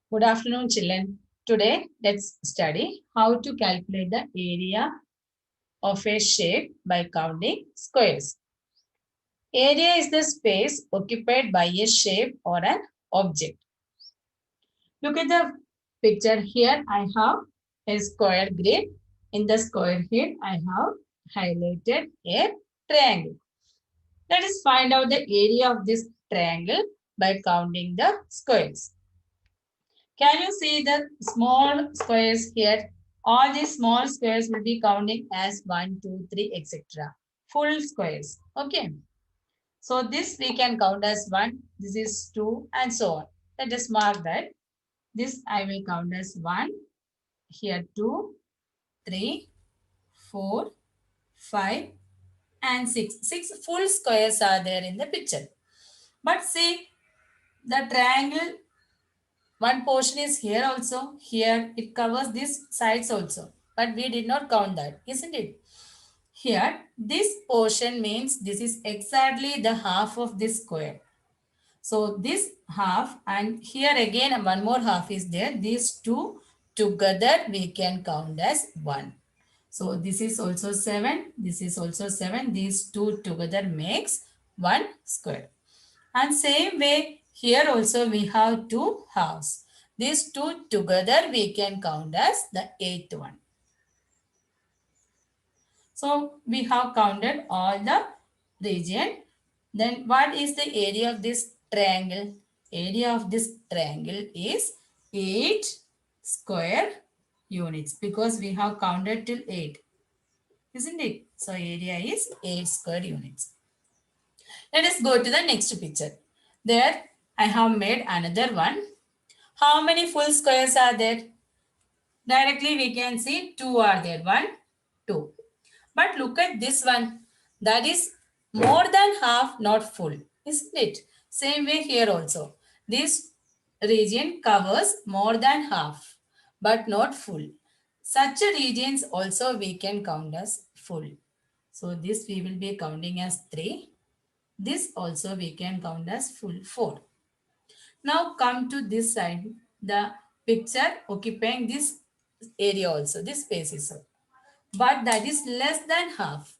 Good afternoon, children. Today, let's study how to calculate the area of a shape by counting squares. Area is the space occupied by a shape or an object. Look at the picture here. I have a square grid. In the square grid, I have highlighted a triangle. Let us find out the area of this triangle by counting the squares. Can you see the small squares here? All these small squares will be counting as 1, 2, 3, etc. Full squares. Okay. So this we can count as 1. This is 2 and so on. Let us mark that. This I will count as 1. Here 2, 3, 4, 5 and 6. 6 full squares are there in the picture. But see the triangle, one portion is here also. Here it covers these sides also. But we did not count that, isn't it? Here, this portion means this is exactly the half of this square. So this half and here again one more half is there. These two together we can count as 1. So this is also 7. This is also 7. These two together makes 1 square. And same way, here also we have two halves. These two together we can count as the eighth one. So we have counted all the region. Then what is the area of this triangle? Area of this triangle is 8 square units because we have counted till 8. Isn't it? So area is 8 square units. Let us go to the next picture. There I have made another one. How many full squares are there? Directly we can see 2 are there. 1, 2. But look at this one. That is more than half, not full. Isn't it? Same way here also. This region covers more than half, but not full. Such regions also we can count as full. So this we will be counting as 3. This also we can count as full 4. Now come to this side. The picture occupying this area also, this space is so. But that is less than half.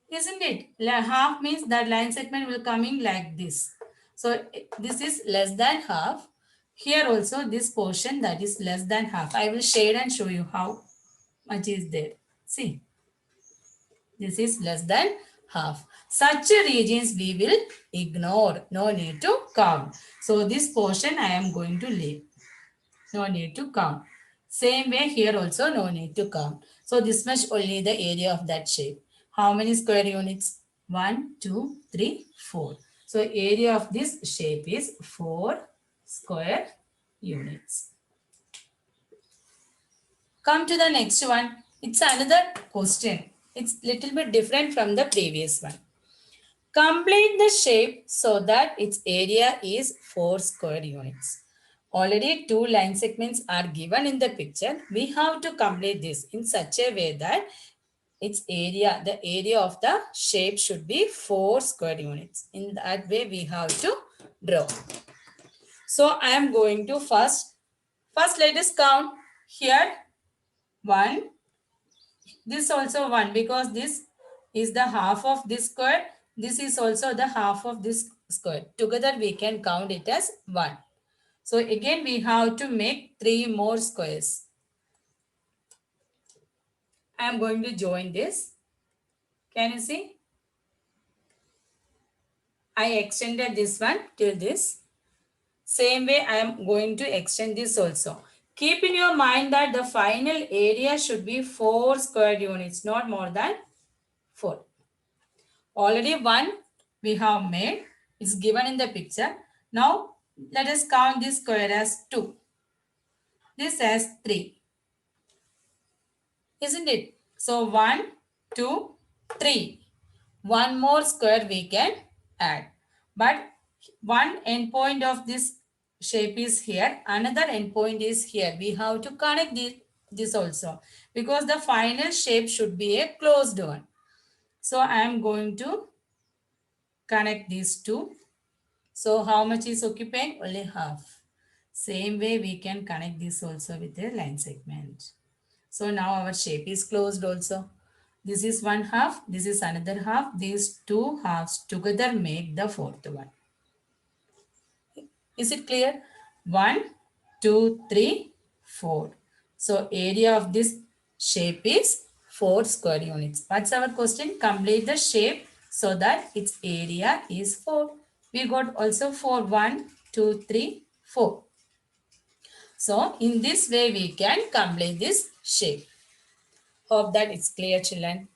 Isn't it? Half means that line segment will coming like this. So this is less than half. Here also this portion that is less than half. I will shade and show you how much is there. See. This is less than half. Such regions we will ignore. No need to count. So this portion I am going to leave. No need to count. Same way here also no need to count. So this much only the area of that shape. How many square units? 1, 2, 3, 4. So area of this shape is 4 square units. Come to the next one. It's another question. It's little bit different from the previous one. Complete the shape so that its area is 4 square units. Already 2 line segments are given in the picture. We have to complete this in such a way that its area, the area of the shape should be 4 square units. In that way we have to draw. So I am going to first let us count here 1. This also 1 because this is the half of this square. This is also the half of this square. Together we can count it as 1. So again we have to make 3 more squares. I am going to join this. Can you see? I extended this one till this. Same way I am going to extend this also. Keep in your mind that the final area should be 4 square units, not more than 4. Already 1 we have made. It's given in the picture. Now let us count this square as 2. This as 3. Isn't it? So 1, 2, 3. One more square we can add. But one endpoint of this shape is here. Another endpoint is here. We have to connect this also. Because the final shape should be a closed one. So I am going to connect these two. So how much is occupying? Only half. Same way we can connect this also with a line segment. So now our shape is closed also. This is one half, this is another half. These two halves together make the fourth one. Is it clear? 1, 2, 3, 4. So area of this shape is 4 square units. What's our question? Complete the shape so that its area is 4. We got also 4. 1, 2, 3, 4. So in this way we can complete this shape. Hope that it's clear, children.